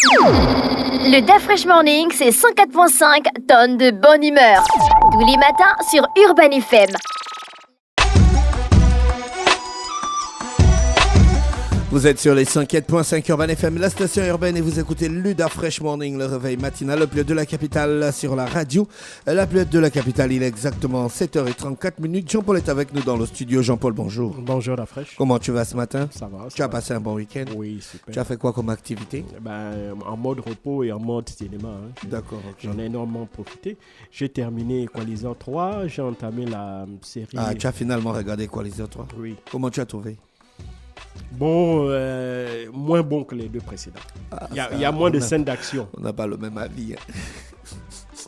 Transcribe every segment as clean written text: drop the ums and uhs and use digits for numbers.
Le DAF Fresh Morning, c'est 104.5 tonnes de bonne humeur. Tous les matins sur Urban FM. Vous êtes sur les 104.5 Urban FM, la station urbaine, et vous écoutez Luda Fresh Morning, le réveil matinal, le plus de la capitale sur la radio. La plus de la capitale, il est exactement 7h34. Jean-Paul est avec nous dans le studio. Jean-Paul, bonjour. Bonjour la fraîche. Comment tu vas ce matin? Ça va. Tu as passé un bon week-end? Oui, super. Tu as fait quoi comme activité? En mode repos et en mode cinéma. D'accord. Okay. J'en ai énormément profité. J'ai terminé Equalizer 3, j'ai entamé la série. Ah, tu as finalement regardé Equalizer 3? Oui. Comment tu as trouvé? Bon, moins bon que les deux précédents. Il y a moins de scènes d'action. On n'a pas le même avis.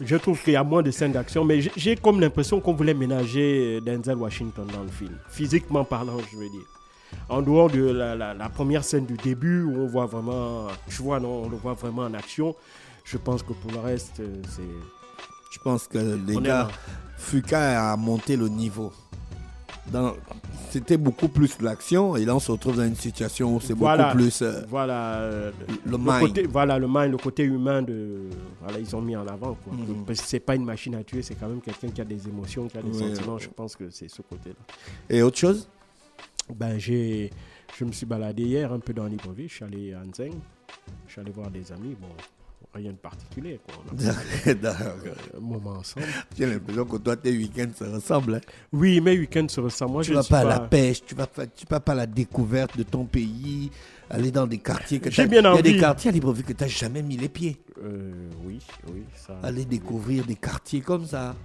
Je trouve qu'il y a moins de scènes d'action, mais j'ai comme l'impression qu'on voulait ménager Denzel Washington dans le film. Physiquement parlant, je veux dire. En dehors de la première scène du début, où on voit vraiment, on le voit vraiment en action. Je pense que pour le reste, c'est... Je pense que les gars, Fuka a monté le niveau. C'était beaucoup plus l'action, et là on se retrouve dans une situation où c'est beaucoup plus le mind. Le côté humain ils ont mis en avant. Parce que c'est pas une machine à tuer, c'est quand même quelqu'un qui a des émotions, qui a des sentiments. Je pense que c'est ce côté-là. Et autre chose? Je me suis baladé hier un peu dans Libreville, je suis allé à Nzeng, je suis allé voir des amis. Bon, rien de particulier, quoi. Un moment ensemble. J'ai l'impression que toi, tes week-ends se ressemblent. Hein? Oui, mes week-ends se ressemblent. Moi, tu ne vas pas à la pêche, tu ne vas pas à la découverte de ton pays, aller dans des quartiers que tu as... bien envie. Il y a des quartiers à Libreville que tu n'as jamais mis les pieds. Oui. Ça... Aller découvrir des quartiers comme ça.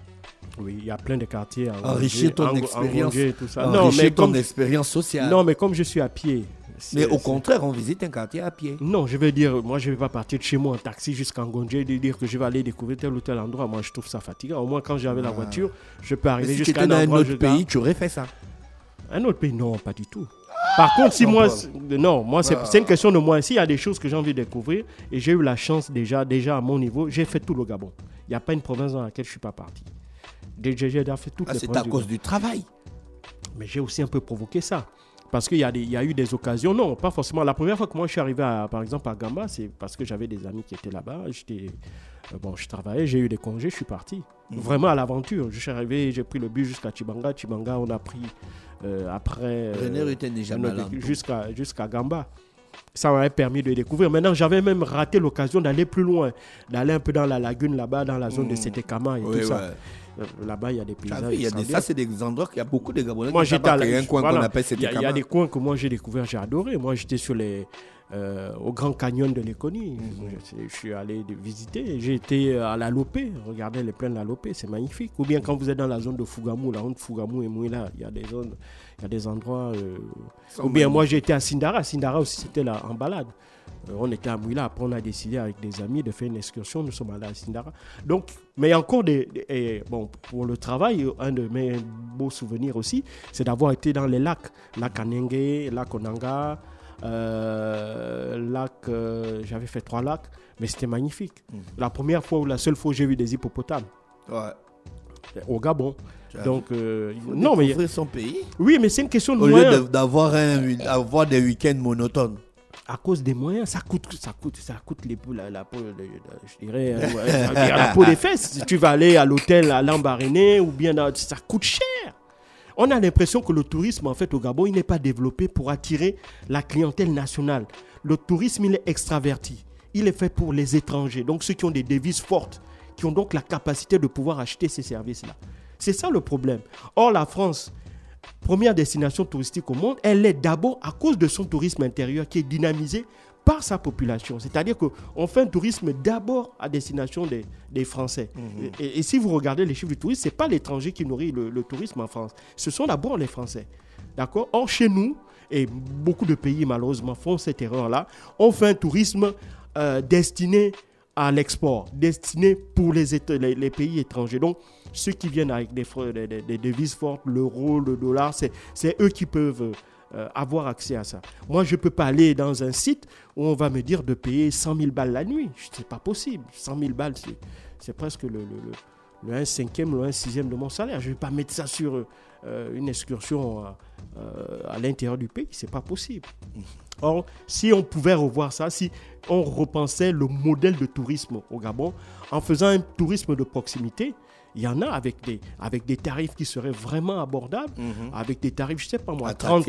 Oui, il y a plein de quartiers. Enrichir ton expérience. Tout ça. Enrichir ton expérience sociale. Non, mais comme je suis à pied... Mais au contraire, on visite un quartier à pied. Non, je veux dire, moi je ne vais pas partir de chez moi en taxi jusqu'en Ngondje et dire que je vais aller découvrir tel ou tel endroit. Moi je trouve ça fatigant. Au moins quand j'avais la voiture, je peux arriver jusqu'à un endroit. Si tu étais dans un autre pays, tu aurais fait ça? Un autre pays, non, pas du tout. Par contre, si moi... Non, moi c'est une question de moi. S'il y a des choses que j'ai envie de découvrir, et j'ai eu la chance déjà à mon niveau, j'ai fait tout le Gabon. Il n'y a pas une province dans laquelle je ne suis pas parti. J'ai déjà fait toutes les provinces. C'est à cause du travail. Mais j'ai aussi un peu provoqué ça. Parce qu'il y a eu des occasions, non, pas forcément. La première fois que moi je suis arrivé, par exemple, à Gamba, c'est parce que j'avais des amis qui étaient là-bas. Je travaillais, j'ai eu des congés, je suis parti. Vraiment à l'aventure. Je suis arrivé, j'ai pris le bus jusqu'à Tchibanga. Tchibanga, on a pris après... jusqu'à Gamba. Ça m'avait permis de découvrir. Maintenant, j'avais même raté l'occasion d'aller plus loin, d'aller un peu dans la lagune là-bas, dans la zone de Setekama et tout ça. Là-bas, il y a des paysages. Ça, c'est des endroits qu'il y a beaucoup de Gabonais. Moi, j'étais un coin qu'on appelle Setekama. Il y a des coins que moi j'ai découvert, j'ai adoré. Moi, j'étais au Grand Canyon de Lekoni. Je suis allé visiter. J'ai été à la Lopé, regardez les plaines de la Lopé, c'est magnifique. Ou bien quand vous êtes dans la zone de Fougamou, la zone de Fougamou et Mouila, il y a des zones, il y a des endroits. Ou bien moi, j'ai été à Sindara. Sindara aussi, c'était là en balade. On était à Mouila, après on a décidé avec des amis de faire une excursion, nous sommes allés à Sindara. Donc, mais il y a encore pour le travail, un de mes beaux souvenirs aussi, c'est d'avoir été dans les lacs. Lac Anengue, lac Onanga, j'avais fait 3 lacs, mais c'était magnifique. La première fois ou la seule fois où j'ai vu des hippopotames. Ouais. Au Gabon. Donc, découvrir son pays. Oui, mais c'est une question de moyens. Au lieu d'avoir des week-ends monotones. À cause des moyens, ça coûte la peau des fesses. Si tu vas aller à l'hôtel à Lambaréné ou bien ça coûte cher. On a l'impression que le tourisme, en fait, au Gabon, il n'est pas développé pour attirer la clientèle nationale. Le tourisme, il est extraverti. Il est fait pour les étrangers, donc ceux qui ont des devises fortes, qui ont donc la capacité de pouvoir acheter ces services-là. C'est ça le problème. Or, la France, première destination touristique au monde, elle est d'abord à cause de son tourisme intérieur qui est dynamisé par sa population. C'est-à-dire qu'on fait un tourisme d'abord à destination des Français. Et si vous regardez les chiffres du tourisme, ce n'est pas l'étranger qui nourrit le tourisme en France. Ce sont d'abord les Français. D'accord ? Or, chez nous, et beaucoup de pays malheureusement font cette erreur-là, on fait un tourisme destiné à l'export, destiné pour les pays étrangers. Donc, ceux qui viennent avec des devises fortes, l'euro, le dollar, c'est eux qui peuvent avoir accès à ça. Moi, je ne peux pas aller dans un site où on va me dire de payer 100 000 balles la nuit. Ce n'est pas possible. 100 000 balles, c'est presque le 1/5, le 1/6 de mon salaire. Je ne vais pas mettre ça sur une excursion à l'intérieur du pays. Ce n'est pas possible. Or, si on pouvait revoir ça, si on repensait le modèle de tourisme au Gabon, en faisant un tourisme de proximité, il y en a avec des tarifs qui seraient vraiment abordables, avec des tarifs, je ne sais pas moi, 30,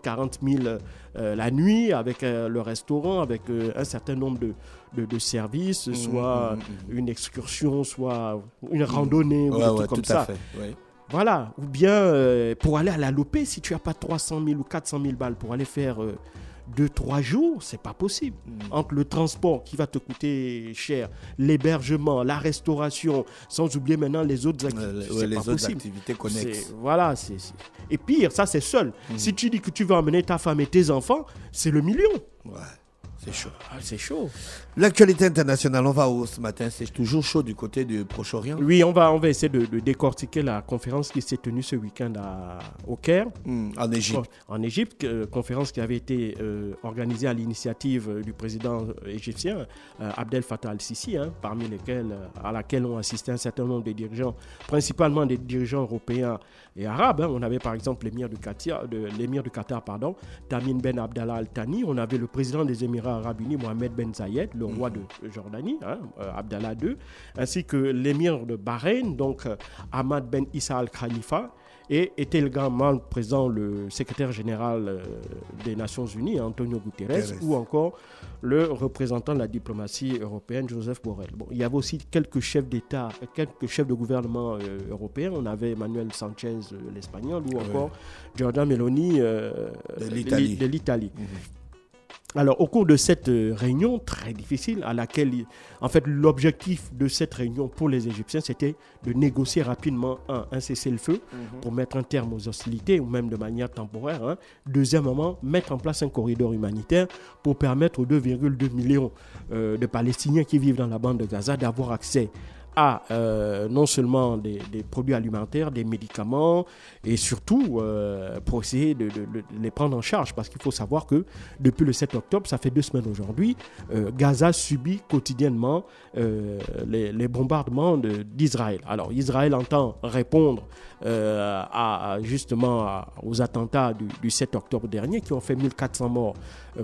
40 000 la nuit, avec le restaurant, avec un certain nombre de services, soit une excursion, soit une randonnée, ou des trucs comme ça. Voilà, ou bien pour aller à la Lopé, si tu n'as pas 300 000 ou 400 000 balles pour aller faire 2-3 jours, c'est pas possible. Entre le transport qui va te coûter cher, l'hébergement, la restauration, sans oublier maintenant les autres activités. Les autres activités connexes. Voilà, et pire, ça c'est seul. Si tu dis que tu vas emmener ta femme et tes enfants, c'est le million. Ouais. C'est chaud. C'est chaud. L'actualité internationale, on va où ce matin? C'est toujours chaud du côté du Proche-Orient? Oui, on va essayer de décortiquer la conférence qui s'est tenue ce week-end au Caire. En Égypte. En Égypte, conférence qui avait été organisée à l'initiative du président égyptien, Abdel Fattah al-Sisi, à laquelle ont assisté un certain nombre de dirigeants, principalement des dirigeants européens et arabes. On avait par exemple l'émir du Qatar, Tamim Ben Abdallah Al-Thani. On avait le président des Émirats arabes unis, Mohamed Ben Zayed, le roi de Jordanie, Abdallah II, ainsi que l'émir de Bahreïn, donc Ahmad Ben Issa Al-Khalifa, et était également présent le secrétaire général des Nations Unies, Antonio Guterres, ou encore le représentant de la diplomatie européenne, Joseph Borrell. Bon, il y avait aussi quelques chefs d'État, quelques chefs de gouvernement européens. On avait Emmanuel Sanchez, l'Espagnol, ou encore Giorgia Meloni de l'Italie. Alors, au cours de cette réunion très difficile, à laquelle, en fait, l'objectif de cette réunion pour les Égyptiens, c'était de négocier rapidement un cessez-le-feu pour mettre un terme aux hostilités, ou même de manière temporaire. Deuxièmement, mettre en place un corridor humanitaire pour permettre aux 2,2 millions de Palestiniens qui vivent dans la bande de Gaza d'avoir accès à non seulement des produits alimentaires, des médicaments, et surtout pour essayer de les prendre en charge, parce qu'il faut savoir que depuis le 7 octobre, ça fait 2 semaines aujourd'hui, Gaza subit quotidiennement les bombardements d'Israël. Alors Israël entend répondre aux attentats du 7 octobre dernier qui ont fait 1400 morts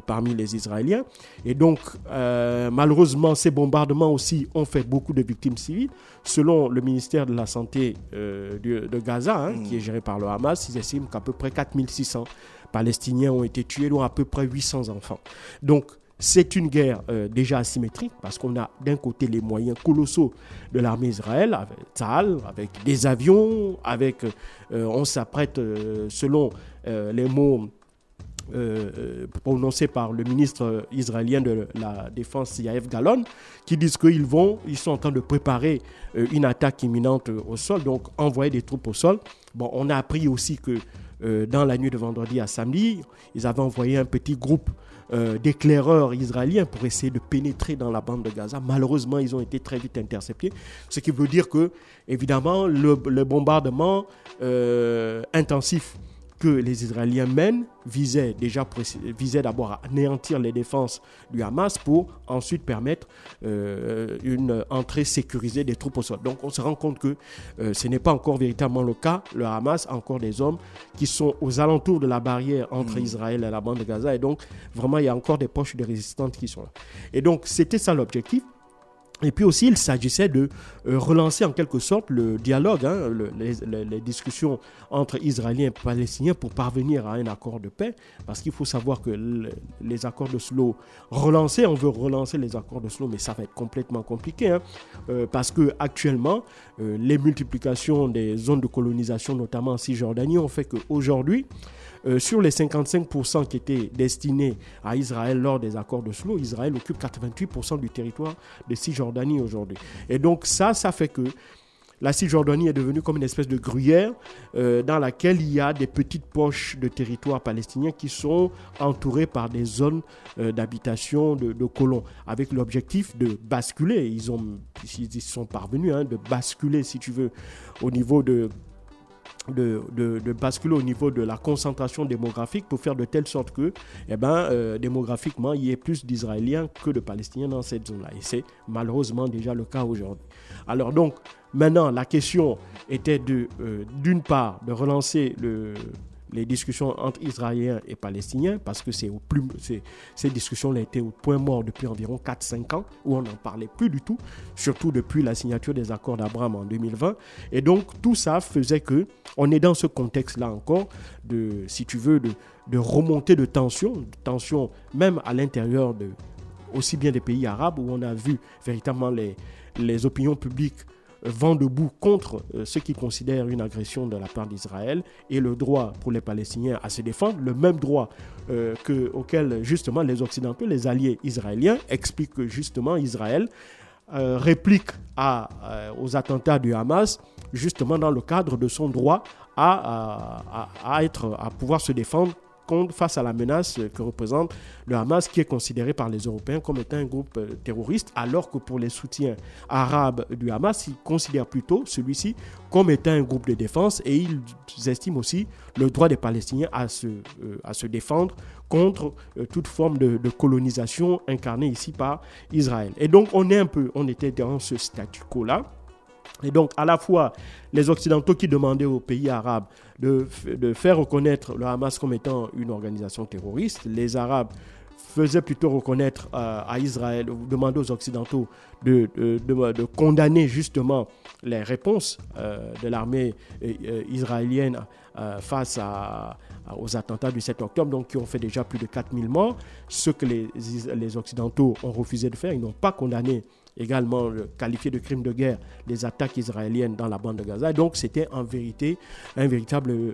parmi les Israéliens, et donc malheureusement ces bombardements aussi ont fait beaucoup de victimes civiles. Selon le ministère de la Santé de Gaza, qui est géré par le Hamas, ils estiment qu'à peu près 4600 Palestiniens ont été tués, dont à peu près 800 enfants. Donc, c'est une guerre déjà asymétrique, parce qu'on a d'un côté les moyens colossaux de l'armée israélienne, avec Tzahal, avec des avions, on s'apprête, selon les mots prononcé par le ministre israélien de la Défense, Yaef Galon, qui disent qu'ils sont en train de préparer une attaque imminente au sol, donc envoyer des troupes au sol. Bon, on a appris aussi que dans la nuit de vendredi à samedi, ils avaient envoyé un petit groupe d'éclaireurs israéliens pour essayer de pénétrer dans la bande de Gaza. Malheureusement, ils ont été très vite interceptés, ce qui veut dire que, évidemment, le bombardement intensif que les Israéliens mènent visait d'abord à anéantir les défenses du Hamas pour ensuite permettre une entrée sécurisée des troupes au sol. Donc on se rend compte que ce n'est pas encore véritablement le cas. Le Hamas a encore des hommes qui sont aux alentours de la barrière entre Israël et la bande de Gaza, et donc vraiment il y a encore des poches de résistantes qui sont là. Et donc c'était ça l'objectif. Et puis aussi, il s'agissait de relancer en quelque sorte le dialogue, les discussions entre Israéliens et Palestiniens pour parvenir à un accord de paix. Parce qu'il faut savoir que les accords d'Oslo, on veut relancer les accords d'Oslo, mais ça va être complètement compliqué. Parce qu'actuellement, les multiplications des zones de colonisation, notamment en Cisjordanie, ont fait qu'aujourd'hui, sur les 55% qui étaient destinés à Israël lors des accords d'Oslo, Israël occupe 88% du territoire de Cisjordanie aujourd'hui. Et donc ça fait que la Cisjordanie est devenue comme une espèce de gruyère dans laquelle il y a des petites poches de territoire palestinien qui sont entourées par des zones d'habitation de colons, avec l'objectif de basculer. Ils sont parvenus de basculer, si tu veux, au niveau de basculer au niveau de la concentration démographique pour faire de telle sorte que démographiquement il y ait plus d'Israéliens que de Palestiniens dans cette zone-là, et c'est malheureusement déjà le cas aujourd'hui. Alors donc maintenant la question était d'une part de relancer les discussions entre Israéliens et Palestiniens, parce que ces discussions étaient au point mort depuis environ 4-5 ans, où on n'en parlait plus du tout, surtout depuis la signature des accords d'Abraham en 2020. Et donc, tout ça faisait qu'on est dans ce contexte-là encore, si tu veux, de remontée de tension même à l'intérieur aussi bien des pays arabes, où on a vu véritablement les opinions publiques vent debout contre ce qu'ils considèrent une agression de la part d'Israël et le droit pour les Palestiniens à se défendre, le même droit auquel justement les Occidentaux, les alliés israéliens, expliquent que justement Israël réplique aux attentats du Hamas justement dans le cadre de son droit à pouvoir se défendre face à la menace que représente le Hamas, qui est considéré par les Européens comme étant un groupe terroriste, alors que pour les soutiens arabes du Hamas, ils considèrent plutôt celui-ci comme étant un groupe de défense, et ils estiment aussi le droit des Palestiniens à se défendre contre toute forme de colonisation incarnée ici par Israël. Et donc on était dans ce statu quo-là. Et donc, à la fois, les Occidentaux qui demandaient aux pays arabes de faire reconnaître le Hamas comme étant une organisation terroriste, les Arabes faisaient plutôt reconnaître à Israël, demandaient aux Occidentaux de condamner justement les réponses de l'armée israélienne face aux attentats du 7 octobre, donc qui ont fait déjà plus de 4000 morts. Ce que les Occidentaux ont refusé de faire, ils n'ont pas condamné également qualifié de crimes de guerre les attaques israéliennes dans la bande de Gaza. Et donc c'était en vérité un véritable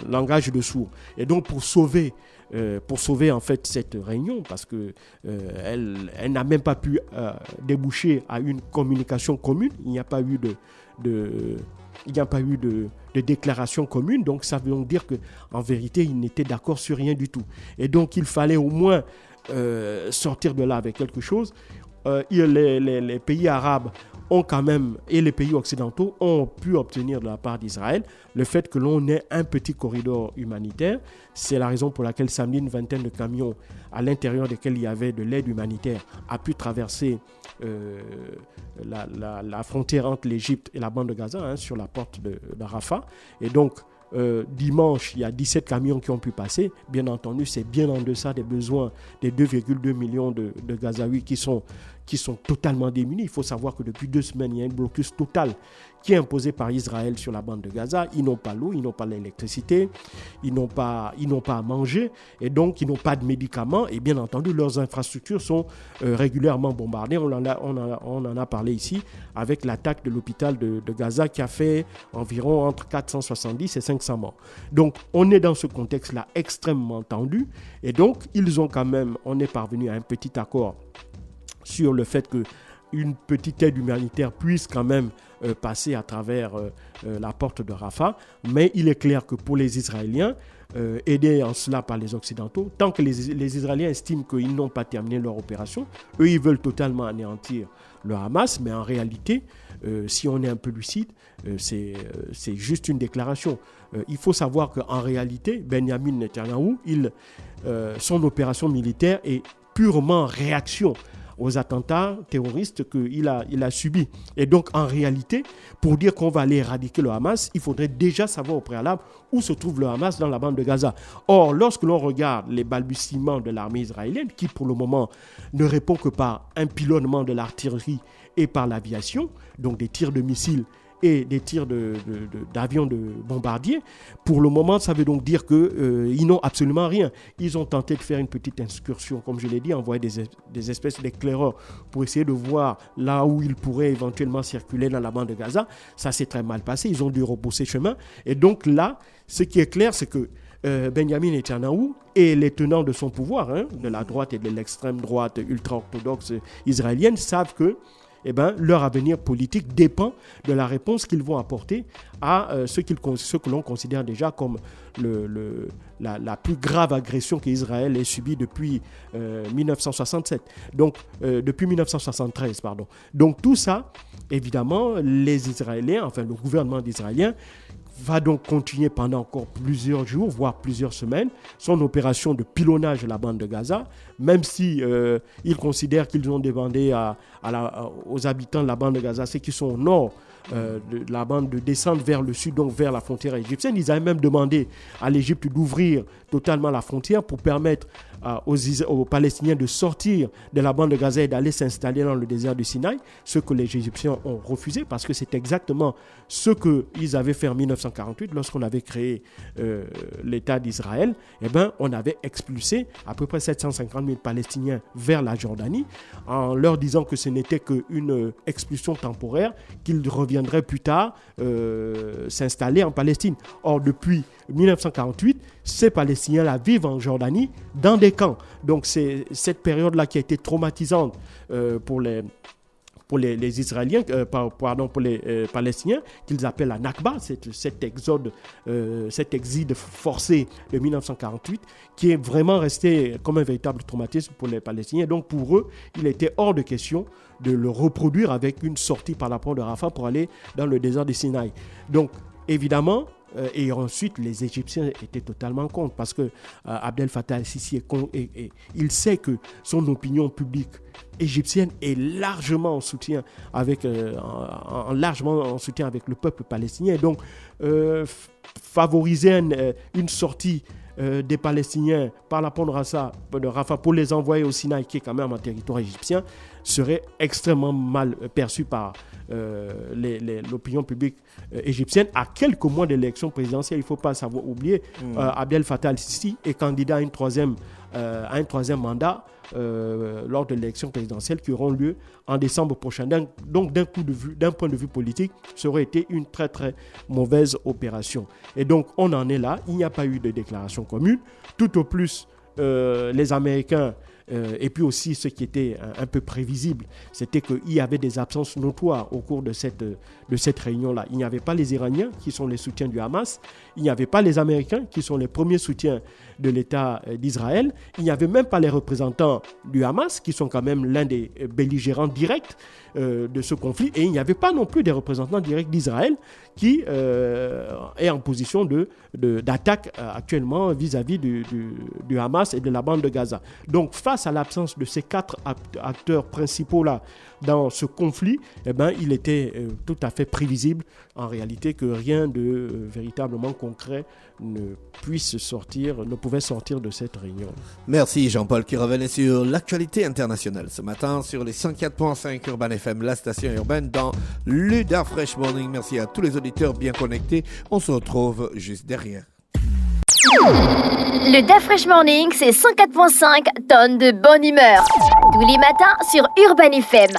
langage de sourds. Et donc pour sauver en fait cette réunion, parce que elle n'a même pas pu déboucher à une communication commune, il n'y a pas eu de déclaration commune, donc ça veut donc dire qu'en vérité ils n'étaient d'accord sur rien du tout. Et donc il fallait au moins sortir de là avec quelque chose. Les pays arabes ont quand même, et les pays occidentaux ont pu obtenir de la part d'Israël le fait que l'on ait un petit corridor humanitaire. C'est la raison pour laquelle samedi, une vingtaine de camions à l'intérieur desquels il y avait de l'aide humanitaire a pu traverser la frontière entre l'Égypte et la bande de Gaza, sur la porte de Rafah. Et donc, dimanche, il y a 17 camions qui ont pu passer. Bien entendu, c'est bien en deçà des besoins des 2,2 millions de Gazaouis qui sont totalement démunis. Il faut savoir que depuis 2 semaines, il y a un blocus total qui est imposé par Israël sur la bande de Gaza. Ils n'ont pas l'eau, ils n'ont pas l'électricité, ils n'ont pas à manger, et donc ils n'ont pas de médicaments. Et bien entendu, leurs infrastructures sont régulièrement bombardées. On en a parlé ici avec l'attaque de l'hôpital de Gaza qui a fait environ entre 470 et 500 morts. Donc on est dans ce contexte-là extrêmement tendu, et donc on est parvenu à un petit accord sur le fait qu'une petite aide humanitaire puisse quand même passer à travers la porte de Rafah. Mais il est clair que pour les Israéliens, aidés en cela par les Occidentaux, tant que les Israéliens estiment qu'ils n'ont pas terminé leur opération, eux, ils veulent totalement anéantir le Hamas. Mais en réalité, si on est un peu lucide, c'est juste une déclaration. Il faut savoir qu'en réalité, Benjamin Netanyahou, son opération militaire est purement réaction aux attentats terroristes qu'il a subis. Et donc, en réalité, pour dire qu'on va aller éradiquer le Hamas, il faudrait déjà savoir au préalable où se trouve le Hamas dans la bande de Gaza. Or, lorsque l'on regarde les balbutiements de l'armée israélienne, qui pour le moment ne répond que par un pilonnement de l'artillerie et par l'aviation, donc des tirs de missiles et des tirs d'avions de bombardiers. Pour le moment, ça veut donc dire qu'ils n'ont absolument rien. Ils ont tenté de faire une petite excursion, comme je l'ai dit, envoyer des espèces d'éclaireurs pour essayer de voir là où ils pourraient éventuellement circuler dans la bande de Gaza. Ça s'est très mal passé, ils ont dû repousser chemin. Et donc là, ce qui est clair, c'est que Benjamin Netanyahou et les tenants de son pouvoir, de la droite et de l'extrême droite ultra-orthodoxe israélienne, savent que leur avenir politique dépend de la réponse qu'ils vont apporter à ce que l'on considère déjà comme la plus grave agression qu'Israël ait subie depuis 1967. Donc, depuis 1973, pardon. Donc, tout ça, évidemment, les Israéliens, enfin le gouvernement d'Israélien, va donc continuer pendant encore plusieurs jours, voire plusieurs semaines, son opération de pilonnage de la bande de Gaza. même si ils considèrent qu'ils ont demandé aux habitants de la bande de Gaza, ceux qui sont au nord de la bande, de descendre vers le sud, donc vers la frontière égyptienne. Ils avaient même demandé à l'Égypte d'ouvrir totalement la frontière pour permettre aux Palestiniens de sortir de la bande de Gaza et d'aller s'installer dans le désert du Sinaï, ce que les Égyptiens ont refusé parce que c'est exactement ce qu'ils avaient fait en 1948 lorsqu'on avait créé l'État d'Israël. Eh bien, on avait expulsé à peu près 750 000 Palestiniens vers la Jordanie en leur disant que ce n'était qu'une expulsion temporaire, qu'ils reviendraient plus tard s'installer en Palestine. Or, depuis 1948, ces Palestiniens-là vivent en Jordanie dans des camps. Donc, c'est cette période-là qui a été traumatisante pour les Israéliens, pour les Palestiniens, qu'ils appellent la Nakba, cet exil forcé de 1948, qui est vraiment resté comme un véritable traumatisme pour les Palestiniens. Donc, pour eux, il était hors de question de le reproduire avec une sortie par la porte de Rafah pour aller dans le désert du Sinaï. Donc, évidemment, et ensuite, les Égyptiens étaient totalement contre parce que Abdel Fattah el-Sisi il sait que son opinion publique égyptienne est largement en soutien avec le peuple palestinien. Donc, favoriser une sortie des Palestiniens par la porte de Rafah pour les envoyer au Sinaï, qui est quand même un territoire égyptien, serait extrêmement mal perçu par l'opinion publique égyptienne. À quelques mois de l'élection présidentielle, il ne faut pas oublier, Abdel Fattah el-Sisi est candidat à un troisième mandat lors de l'élection présidentielle qui auront lieu en décembre prochain. Donc, d'un point de vue politique, ça aurait été une très très mauvaise opération. Et donc, on en est là. Il n'y a pas eu de déclaration commune. Tout au plus, les Américains et puis aussi ce qui était un peu prévisible, c'était qu'il y avait des absences notoires au cours de cette réunion-là. Il n'y avait pas les Iraniens qui sont les soutiens du Hamas, il n'y avait pas les Américains qui sont les premiers soutiens de l'État d'Israël, il n'y avait même pas les représentants du Hamas qui sont quand même l'un des belligérants directs de ce conflit, et il n'y avait pas non plus des représentants directs d'Israël qui est en position d'attaque actuellement vis-à-vis du Hamas et de la bande de Gaza. Donc face à l'absence de ces quatre acteurs principaux-là dans ce conflit, eh ben, il était tout à fait prévisible en réalité que rien de véritablement concret ne pouvait sortir de cette réunion. Merci Jean-Paul qui revenait sur l'actualité internationale ce matin sur les 104.5 Urban FM, la station urbaine dans Luda Fresh Morning. Merci à tous les auditeurs bien connectés. On se retrouve juste derrière. Le Da Fresh Morning, c'est 104.5 tonnes de bonne humeur. Tous les matins sur Urban FM.